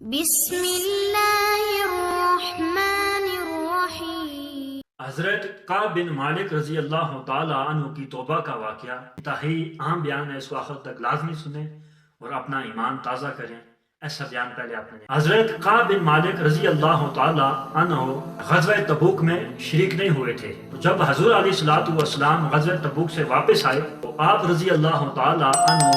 بسم اللہ الرحمن الرحیم۔ حضرت کعب بن مالک رضی اللہ تعالی عنہ کی توبہ کا واقعہ انتہائی اہم بیان ہے، اس کو آخر تک لازمی سنیں اور اپنا ایمان تازہ کریں۔ ایسا بیان پہلے آپ نے حضرت کعب بن مالک رضی اللہ تعالی عنہ غزوہ تبوک میں شریک نہیں ہوئے تھے، تو جب حضور علیہ الصلوۃ والسلام غزوہ تبوک سے واپس آئے تو آپ رضی اللہ تعالی عنہ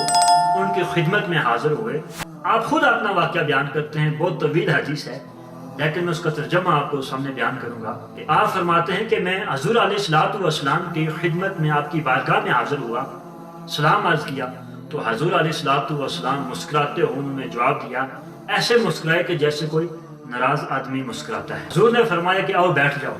ان کی خدمت میں حاضر ہوئے۔ آپ خود اپنا واقعہ بیان کرتے ہیں، بہت طویل حدیث ہے، لیکن میں اس کا ترجمہ آپ کو سامنے بیان کروں گا۔ کہ آپ فرماتے ہیں کہ میں حضور علیہ الصلوۃ والسلام کی خدمت میں آپ کی بارگاہ میں حاضر ہوا، سلام عرض کیا تو حضور علیہ الصلوۃ والسلام مسکراتے ہوئے انہوں نے جواب دیا، ایسے مسکرائے کہ جیسے کوئی ناراض آدمی مسکراتا ہے۔ حضور نے فرمایا کہ آؤ بیٹھ جاؤ،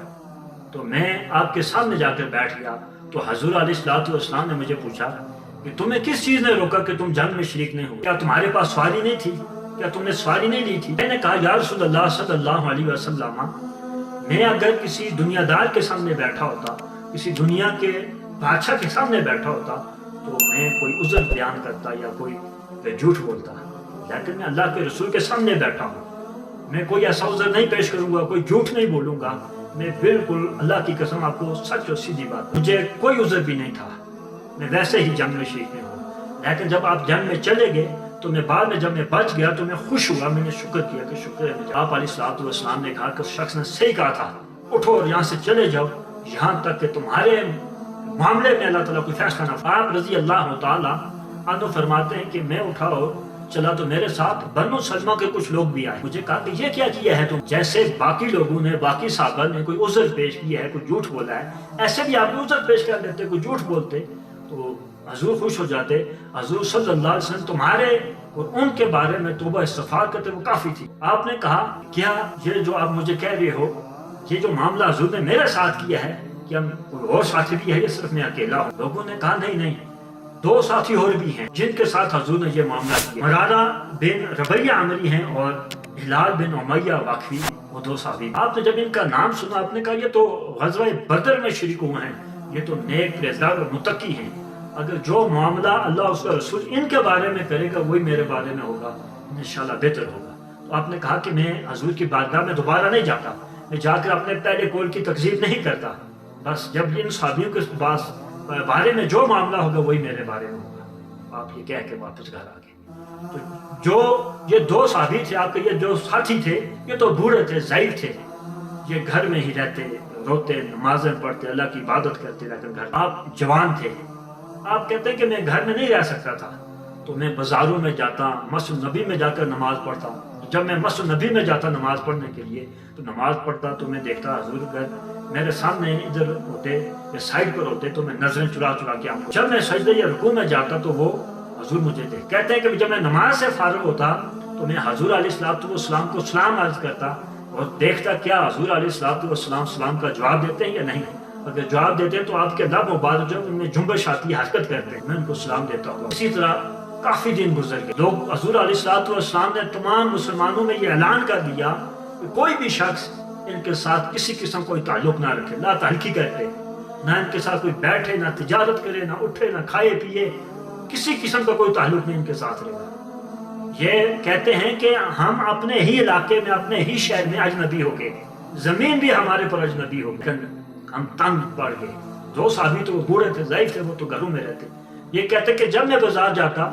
تو میں آپ کے سامنے جا کر بیٹھ گیا تو حضور علیہ الصلوۃ والسلام نے مجھے پوچھا کہ تمہیں کس چیز نے روکا کہ تم جنگ میں شریک نہیں ہو؟ کیا تمہارے پاس سواری نہیں تھی؟ کیا تم نے سواری نہیں لی تھی؟ میں نے کہا یا رسول اللہ صلی اللہ علیہ وسلم، میں اگر کسی دنیا دار کے سامنے بیٹھا ہوتا، کسی دنیا کے بادشاہ کے سامنے بیٹھا ہوتا تو میں کوئی عذر بیان کرتا یا کوئی جھوٹ بولتا، لیکن میں اللہ کے رسول کے سامنے بیٹھا ہوں، میں کوئی ایسا عذر نہیں پیش کروں گا، کوئی جھوٹ نہیں بولوں گا، میں بالکل اللہ کی قسم آپ کو سچ اور سیدھی بات، مجھے کوئی عذر بھی نہیں تھا، میں ویسے ہی جنگ میں شریک نہیں ہوں۔ لیکن جب آپ جنگ میں چلے گئے تو میں بعد میں جب میں بچ گیا تو میں خوش ہوا، میں نے شکر کیا کہ شکر ہے آپ علیہ الصلوۃ والسلام نے کہا کہ اس شخص نے صحیح کہا تھا، اٹھو اور یہاں سے چلے جاؤ یہاں تک کہ تمہارے معاملے میں اللہ تعالیٰ کوئی فیصلہ نہ۔ آپ رضی اللہ تعالیٰ عنہ فرماتے ہیں کہ میں اٹھا اور چلا تو میرے ساتھ بنو سلمہ کے کچھ لوگ بھی آئے، مجھے کہا کہ یہ کیا کیا ہے تم؟ جیسے باقی لوگوں نے، باقی صحابہ نے کوئی عذر پیش کیا ہے، کوئی جھوٹ بولا ہے، ایسے بھی آپ عذر پیش کر لیتے، کوئی جھوٹ بولتے تو حضور خوش ہو جاتے۔ حضور صلی اللہ علیہ وسلم تمہارے اور ان کے بارے میں توبہ استغفار کرتے وہ کافی تھی۔ آپ نے کہا کیا یہ جو آپ مجھے کہہ رہے ہو، یہ جو معاملہ حضور نے میرے ساتھ کیا ہے، کیا کوئی اور ساتھی بھی ہے یا صرف میں اکیلا ہوں؟ لوگوں نے کہا نہیں، دو ساتھی اور بھی ہیں جن کے ساتھ حضور نے یہ معاملہ کیا، مرارہ بن ربیعہ عامری ہیں اور ہلال بن امیہ واقفی، وہ دو صحابی۔ آپ نے جب ان کا نام سنا آپ نے کہا یہ تو غزوہ بدر میں شریک ہوئے ہیں، یہ تو نیک پرہیزگار اور متقی ہیں، اگر جو معاملہ اللہ اس کا رسول ان کے بارے میں کرے گا وہی میرے بارے میں ہوگا، انشاءاللہ بہتر ہوگا۔ تو آپ نے کہا کہ میں حضور کی بارگاہ میں دوبارہ نہیں جاتا، میں جا کر اپنے پہلے قول کی تکذیب نہیں کرتا، بس جب ان صحابیوں کے بارے میں جو معاملہ ہوگا وہی میرے بارے میں ہوگا۔ آپ یہ کہہ کے واپس گھر آ گئے۔ تو جو یہ دو صحابی تھے آپ کے، یہ جو ساتھی تھے، یہ تو بوڑھے تھے، ضعیف تھے، یہ گھر میں ہی رہتے، روتے، نمازیں پڑھتے، اللہ کی عبادت کرتے، لیکن گھر آپ جوان تھے۔ آپ کہتے ہیں کہ میں گھر میں نہیں رہ سکتا تھا تو میں بازاروں میں جاتا، مسجد نبی میں جا کر نماز پڑھتا۔ جب میں مسجد نبی میں جاتا نماز پڑھنے کے لیے تو نماز پڑھتا تو میں دیکھتا حضور گھر میرے سامنے ادھر ہوتے یا سائڈ پر ہوتے تو میں نظریں چرا کے آپ کو، جب میں سجدے یا رکوع میں جاتا تو وہ حضور مجھے دیکھ۔ کہتے ہیں کہ جب میں نماز سے فارغ ہوتا تو میں حضور علیہ الصلوۃ والسلام کو سلام عرض کرتا اور دیکھتا کیا حضور علیہ الصلوۃ والسلام سلام کا جواب دیتے ہیں یا نہیں۔ اگر جواب دیتے تو آپ کے لب مبارک جو ان میں جنبش آتی ہے، حرکت کرتے ہیں، میں ان کو سلام دیتا ہوں۔ اسی طرح کافی دن گزر گئے، لوگ حضور علیہ الصلوۃ والسلام نے تمام مسلمانوں میں یہ اعلان کر دیا کہ کوئی بھی شخص ان کے ساتھ کسی قسم کوئی تعلق نہ رکھے، لا تعلقی کرے، نہ ان کے ساتھ کوئی بیٹھے، نہ تجارت کرے، نہ اٹھے، نہ کھائے پیے، کسی قسم کا کوئی تعلق نہیں ان کے ساتھ رہے۔ یہ کہتے ہیں کہ ہم اپنے ہی علاقے میں، اپنے ہی شہر میں اجنبی ہو گئے، زمین بھی ہمارے پر اجنبی ہو گئی، ہم تنگ پڑ گئے۔ دو صحابی تو وہ بوڑھے تھے، ضعیف تھے، وہ تو گھروں میں رہتے۔ یہ کہتے کہ جب میں بازار جاتا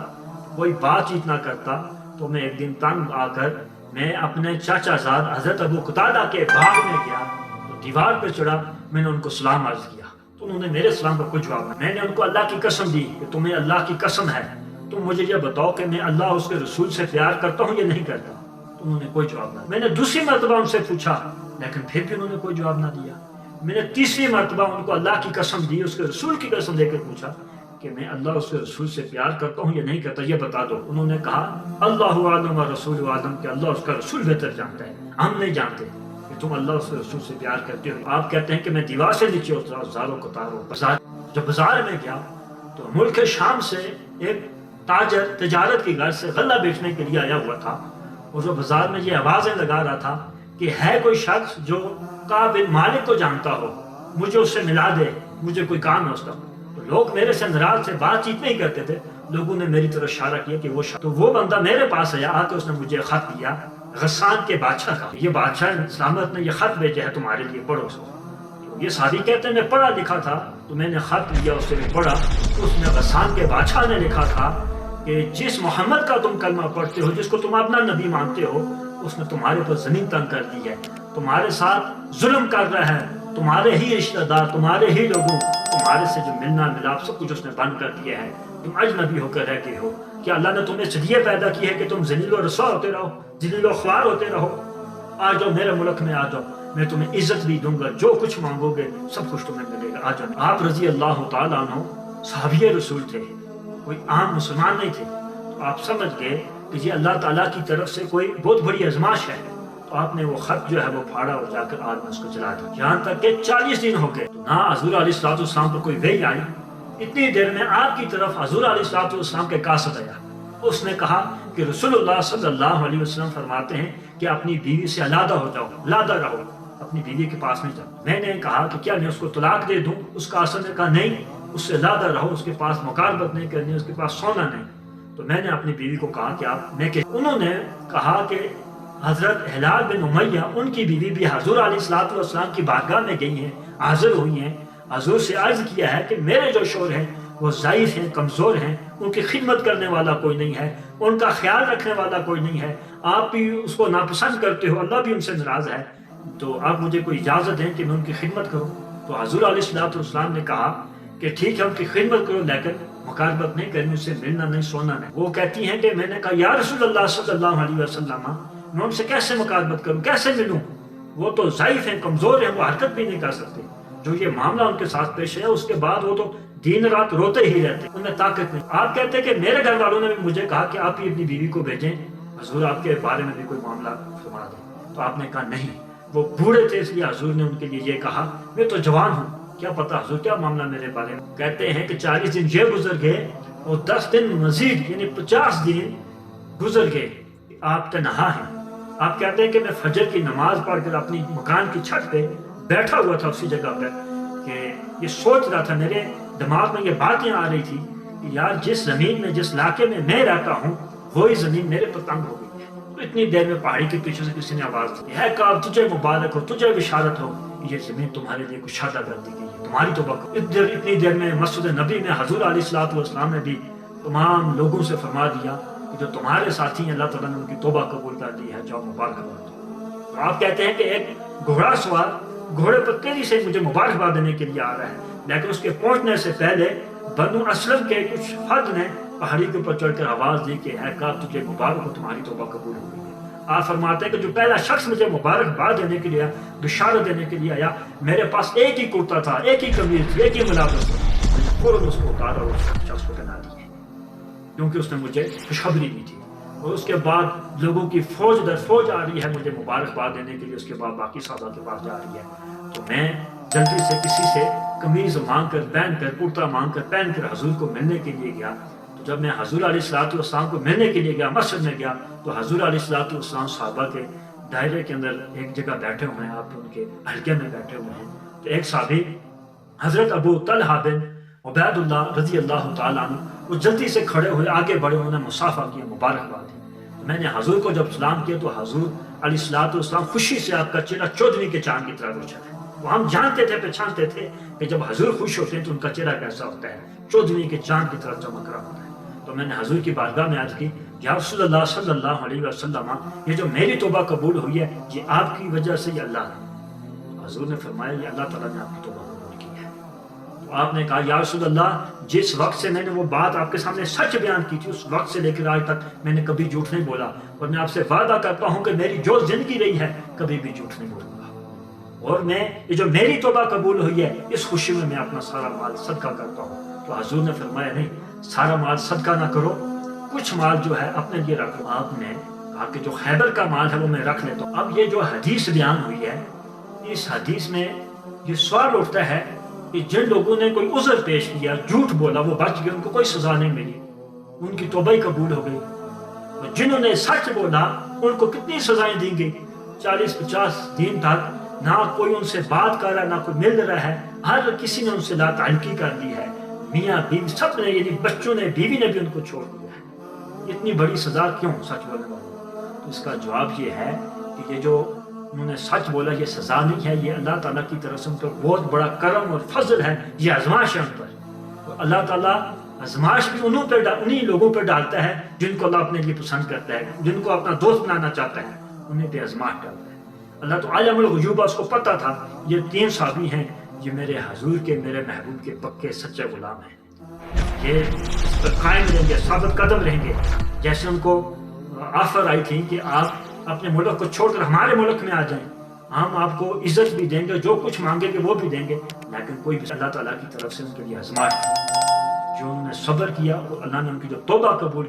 کوئی بات چیت نہ کرتا تو میں ایک دن تنگ آ کر میں اپنے چاچا زاد حضرت ابو قتادہ کے باغ میں گیا تو دیوار پہ چڑھا، میں نے ان کو سلام عرض کیا تو انہوں نے میرے سلام کا کوئی جواب نہیں۔ میں نے ان کو اللہ کی قسم دی کہ تمہیں اللہ کی قسم ہے تم مجھے یہ بتاؤ کہ میں اللہ اس کے رسول سے پیار کرتا ہوں یا نہیں کرتا، تو انہوں نے کوئی جواب نہ۔ میں نے دوسری مرتبہ ان سے پوچھا لیکن پھر بھی انہوں نے کوئی جواب نہ دیا۔ میں نے تیسری مرتبہ ان کو اللہ کی قسم دی، اس کے رسول کی قسم دے کر پوچھا کہ میں اللہ اس کے رسول سے پیار کرتا ہوں یا نہیں کرتا، یہ بتا دو۔ انہوں نے کہا اللہ عالم و رسول عالم، کہ اللہ اس کا رسول بہتر جانتا ہے، ہم نہیں جانتے کہ تم اللہ اس کے رسول سے پیار کرتے ہو۔ آپ کہتے ہیں کہ میں دیوار سے نیچے اترا، زاروں قطاروں جب بازار میں گیا تو ملک شام سے ایک تاجر تجارت کی غرض سے غلہ بیچنے کے لیے آیا ہوا تھا، اور جو بازار میں یہ آوازیں لگا رہا تھا کہ ہے کوئی شخص جو کعب بن مالک کو جانتا ہو، مجھے اس سے ملا دے، مجھے کوئی کام ہے اس کا۔ تو لوگ میرے سے ناراض سے بات چیت نہیں کرتے تھے، لوگوں نے میری طرف اشارہ کیا کہ وہ شخص، تو وہ بندہ میرے پاس آیا، آ کے اس نے مجھے خط دیا غسان کے بادشاہ کا، یہ بادشاہ سلامت نے یہ خط بھیجا ہے تمہارے لیے، پڑھو اس کو۔ یہ صحابی کہتے ہیں میں پڑھا لکھا تھا تو میں نے خط لیا، اس سے میں پڑھا، اس میں غسان کے بادشاہ نے لکھا تھا کہ جس محمد کا تم کلمہ پڑھتے ہو، جس کو تم اپنا نبی مانتے ہو، اس نے تمہارے پر زمین تنگ کر دی ہے، تمہارے ساتھ ظلم کر رہا ہے، تمہارے ہی رشتہ دار، تمہارے ہی لوگوں، تمہارے سے جو ملنا ملاپ سب کچھ اس نے بند کر دیا ہے، تم اجنبی ہو کر رہ گئے ہو۔ کیا اللہ نے تمہیں اس لیے پیدا کی ہے کہ تم ذلیل و رسوا ہوتے رہو، ذلیل و خوار ہوتے رہو؟ آ جاؤ میرے ملک میں، آ جاؤ، میں تمہیں عزت بھی دوں گا، جو کچھ مانگو گے سب کچھ تمہیں ملے گا، آ جاؤ۔ آپ رضی اللہ تعالیٰ عنہ صحابی رسول تھے، کوئی عام مسلمان نہیں تھے، تو آپ سمجھ گئے کہ یہ اللہ تعالیٰ کی طرف سے کوئی بہت بڑی آزمائش ہے، تو آپ نے وہ خط جو ہے وہ پھاڑا اور جا کر آگ میں اس کو جلا دیا، یہاں تک کہ 40 دن ہو گئے تو نہ حضور علیہ السلام پر کوئی وحی آئی۔ اتنی دیر میں آپ کی طرف حضور علیہ السلام کے قاصد آیا، اس نے کہا کہ رسول اللہ صلی اللہ علیہ وسلم فرماتے ہیں کہ اپنی بیوی سے علیحدہ ہو جاؤ، علیحدہ رہو، اپنی بیوی کے پاس نہیں جاؤ۔ میں نے کہا کہ کیا میں اس کو طلاق دے دوں؟ اس قاصد نے کہا نہیں، اس سے علیحدہ رہو، اس کے پاس مقاربت نہیں کرنی، اس کے پاس سونا نہیں۔ تو میں نے اپنی بیوی کو کہا کہ آپ میں کہ انہوں نے کہا کہ حضرت ہلال بن امیہ ان کی بیوی بھی حضور علیہ السلام کی بارگاہ میں گئی ہیں، حاضر ہوئی ہیں، حضور سے عرض کیا ہے کہ میرے جو شوہر ہیں وہ ضعیف ہیں، کمزور ہیں، ان کی خدمت کرنے والا کوئی نہیں ہے، ان کا خیال رکھنے والا کوئی نہیں ہے، آپ بھی اس کو ناپسند کرتے ہو، اللہ بھی ان سے ناراض ہے، تو آپ مجھے کوئی اجازت دیں کہ میں ان کی خدمت کروں؟ تو حضور علیہ السلام نے کہا کہ ٹھیک ہے ان کی خدمت کرو، لیکن مقاربت نہیں کرنی، اس سے ملنا نہیں، سونا نہیں۔ وہ کہتی ہیں کہ میں نے کہا یا رسول اللہ صلی اللہ علیہ وسلم، میں ان سے کیسے مقاربت کروں، کیسے ملوں؟ وہ تو ضعیف ہیں، کمزور ہیں، وہ حرکت بھی نہیں کر سکتے۔ جو یہ معاملہ ان کے ساتھ پیش ہے اس کے بعد وہ تو دن رات روتے ہی رہتے، ان میں طاقت نہیں۔ آپ کہتے ہیں کہ میرے گھر والوں نے بھی مجھے کہا کہ آپ ہی اپنی بیوی کو بھیجیں، حضور آپ کے بارے میں بھی کوئی معاملہ فرما دیں، تو آپ نے کہا نہیں، وہ بوڑھے تھے اس لیے حضور نے ان کے لیے یہ کہا، میں تو جوان ہوں، کیا پتا حضور کیا معاملہ میرے بارے میں۔ کہتے ہیں کہ 40 دن یہ گزر گئے اور 10 دن مزید یعنی 50 دن گزر گئے، آپ تنہا ہیں۔ آپ کہتے ہیں کہ میں فجر کی نماز پڑھ کر اپنی مکان کی چھت پہ بیٹھا ہوا تھا اسی جگہ پہ، کہ یہ سوچ رہا تھا، میرے دماغ میں یہ باتیں آ رہی تھی کہ یار جس زمین میں، جس علاقے میں میں رہتا ہوں وہی زمین میرے پر تنگ ہو گئی ہے۔ تو اتنی دیر میں پہاڑی کے پیچھے سے کسی نے آواز دی، ہے کعب تجھے مبارک ہو، تجھے بشارت ہو، یہ زمین تمہارے لیے کشادہ کر دی گئی ہے، تمہاری توبہ کرو۔ اتنی دیر میں مسجد نبی میں حضور علیہ السلام نے بھی تمام لوگوں سے فرما دیا کہ جو تمہارے ساتھی ہیں اللہ تعالیٰ نے ان کی توبہ قبول کر دی ہے، جاؤ مبارکباد۔ تو آپ کہتے ہیں کہ ایک گھوڑا سوار گھوڑے پر تیزی سے مجھے مبارکباد دینے کے لیے آ رہا ہے، لیکن اس کے پہنچنے سے پہلے بنو اسلم کے کچھ فرد نے پہاڑی کے اوپر چڑھ کر آواز دی کہ ہے کعب تجھے مبارک ہو، تمہاری توبہ قبول ہو گئی ہے۔ آپ فرماتے ہیں کہ جو پہلا شخص مجھے مبارکباد دینے کے لیے، بشارت دینے کے لیے آیا، میرے پاس ایک ہی کرتا تھا، ایک ہی قمیض تھی، ایک ہی ملابس تھی، فوراً اس کو اتارا اور اس شخص کو پہنا دیا، کیونکہ اس نے مجھے خوشخبری دی تھی۔ اور اس کے بعد لوگوں کی فوج در فوج آ رہی ہے مجھے مبارکباد دینے کے لیے، اس کے بعد باقی صحابہ کے پاس جا رہی ہے۔ تو میں جلدی سے کسی سے قمیض مانگ کر پہن کر، کرتا مانگ کر پہن کر حضور کو ملنے کے لیے گیا۔ تو جب میں حضور علیہ السلام کو ملنے کے لیے گیا، مسجد میں گیا، تو حضور علیہ السلام صحابہ کے دائرے کے اندر ایک جگہ بیٹھے ہوئے ہیں، آپ ان کے حلقے میں بیٹھے ہوئے ہیں۔ تو ایک صحابی حضرت ابو طلحہ بن عبید اللہ رضی اللہ تعالیٰ عنہ، وہ جلدی سے کھڑے ہوئے، آگے بڑھے، انہوں نے مصافحہ کیا، مبارکباد دی۔ میں نے حضور کو جب سلام کیا تو حضور علیہ السلام خوشی سے، آپ کا چہرہ چودھویں کے چاند کی طرح روشن ہے۔ وہ ہم جانتے تھے، پہچانتے تھے کہ جب حضور خوش ہوتے ہیں تو ان کا چہرہ کیسا ہوتا ہے، چودھویں کے چاند کی طرح چمک رہا ہوتا ہے۔ تو میں نے حضور کی بارگاہ میں عرض کی، یا رسول اللہ صلی اللہ علیہ وسلم، یہ جو میری توبہ قبول ہوئی ہے یہ آپ کی وجہ سے، یہ اللہ ہے۔ تو حضور نے فرمایا یہ اللہ تعالیٰ نے آپ کی توبہ قبول کی ہے۔ تو آپ نے کہا یا رسول اللہ، جس وقت سے میں نے وہ بات آپ کے سامنے سچ بیان کی تھی، اس وقت سے لے کر آج تک میں نے کبھی جھوٹ نہیں بولا، اور میں آپ سے وعدہ کرتا ہوں کہ میری جو زندگی رہی ہے کبھی بھی جھوٹ نہیں بولوں گا، اور میں یہ جو میری توبہ قبول ہوئی ہے اس خوشی میں اپنا سارا مال صدقہ کرتا ہوں۔ تو حضور نے فرمایا نہیں، سارا مال صدقہ نہ کرو، کچھ مال جو ہے اپنے لیے رکھو۔ آپ نے کہا کہ جو خیبر کا مال ہے وہ میں رکھ لیتا ہوں۔ اب یہ جو حدیث بیان ہوئی ہے، اس حدیث میں یہ سوال اٹھتا ہے کہ جن لوگوں نے کوئی عذر پیش کیا، جھوٹ بولا، وہ بچ گئے، ان کو کوئی سزا نہیں ملی، ان کی توبہ ہی قبول ہو گئی، اور جنہوں نے سچ بولا ان کو کتنی سزائیں دی گئی، 40-50 دن تک نہ کوئی ان سے بات کر رہا، نہ کوئی مل رہا ہے، ہر کسی نے ان سے لا تعلقی کر دی ہے، میاں بیوی سب نے، یعنی بچوں نے، بیوی نے بھی ان کو چھوڑ دیا ہے۔ اتنی بڑی سزا کیوں سچ بولنے والوں؟ تو اس کا جواب یہ ہے کہ یہ جو انہوں نے سچ بولا یہ سزا نہیں ہے، یہ اللہ تعالیٰ کی طرف سے ان پر بہت بڑا کرم اور فضل ہے، یہ آزمائش ہے ان پر. تو اللہ تعالیٰ آزمائش بھی انہی لوگوں پر ڈالتا ہے جن کو اللہ اپنے لیے پسند کرتا ہے، جن کو اپنا دوست بنانا چاہتا ہے، انہیں پہ آزمائش ڈالتا ہے. اللہ تو عالم الغیوب اس کو پتہ تھا یہ 3 صحابی ہیں یہ میرے حضور کے، میرے محبوب کے پکے سچے غلام ہیں، یہ اس پر قائم رہیں گے، ثابت قدم رہیں گے. جیسے ان کو آفر آئی تھی کہ آپ اپنے ملک کو چھوڑ کر ہمارے ملک میں آ جائیں، ہم آپ کو عزت بھی دیں گے، جو کچھ مانگیں گے وہ بھی دیں گے. لیکن کوئی بھی اللہ تعالیٰ کی طرف سے ان کے لیے آزمائش جو انہوں نے صبر کیا اور اللہ نے ان کی جو توبہ قبول